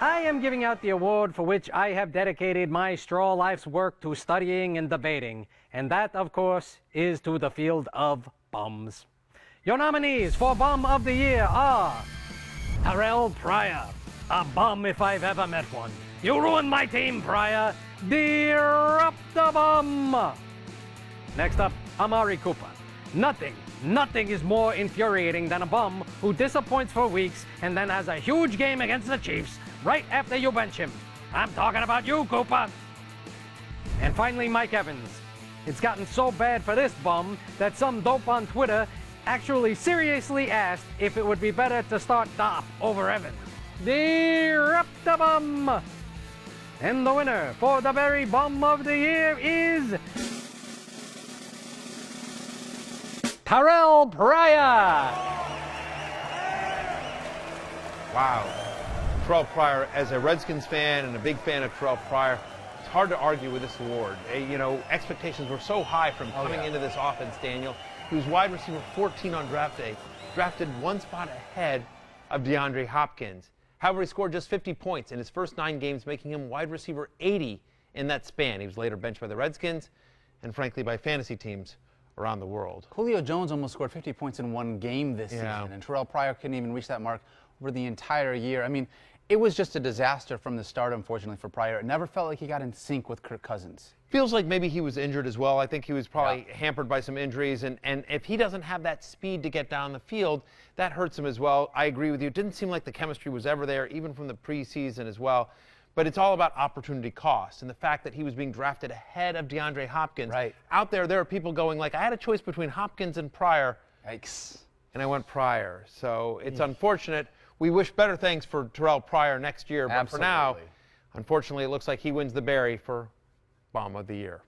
I am giving out the award for which I have dedicated my straw life's work to studying and debating, and that, of course, is to the field of bums. Your nominees for Bum of the Year are Terrelle Pryor, a bum if I've ever met one. You ruined my team, Pryor. Disrupt the bum. Next up, AMARI Cooper. Nothing is more infuriating than a bum who disappoints for weeks and then has a huge game against the Chiefs right after you bench him. I'm talking about you, Cooper. And finally, Mike Evans. It's gotten so bad for this bum that some dope on Twitter actually seriously asked if it would be better to start Dop over Evans. Disrupt the bum. And the winner for the very bum of the year is Terrelle Pryor. Wow. Terrelle Pryor, as a Redskins fan and a big fan of Terrelle Pryor, it's hard to argue with this award. Expectations were so high from coming into this offense, Daniel. He was wide receiver 14 on draft day, drafted one spot ahead of DeAndre Hopkins. However, he scored just 50 points in his first 9 games, making him wide receiver 80 in that span. He was later benched by the Redskins and, frankly, by fantasy teams around the world. Julio Jones almost scored 50 points in one game this season, and Terrelle Pryor couldn't even reach that mark over the entire year. I mean, it was just a disaster from the start, unfortunately, for Pryor. It never felt like he got in sync with Kirk Cousins. Feels like maybe he was injured as well. I think he was probably hampered by some injuries, and if he doesn't have that speed to get down the field, that hurts him as well. I agree with you. It didn't seem like the chemistry was ever there, even from the preseason as well. But it's all about opportunity cost and the fact that he was being drafted ahead of DeAndre Hopkins. Right. Out there are people going like, I had a choice between Hopkins and Pryor. Yikes. And I went Pryor. So it's unfortunate. We wish better things for Terrelle Pryor next year. But for now, unfortunately, it looks like he wins the Barry for Bum of the Year.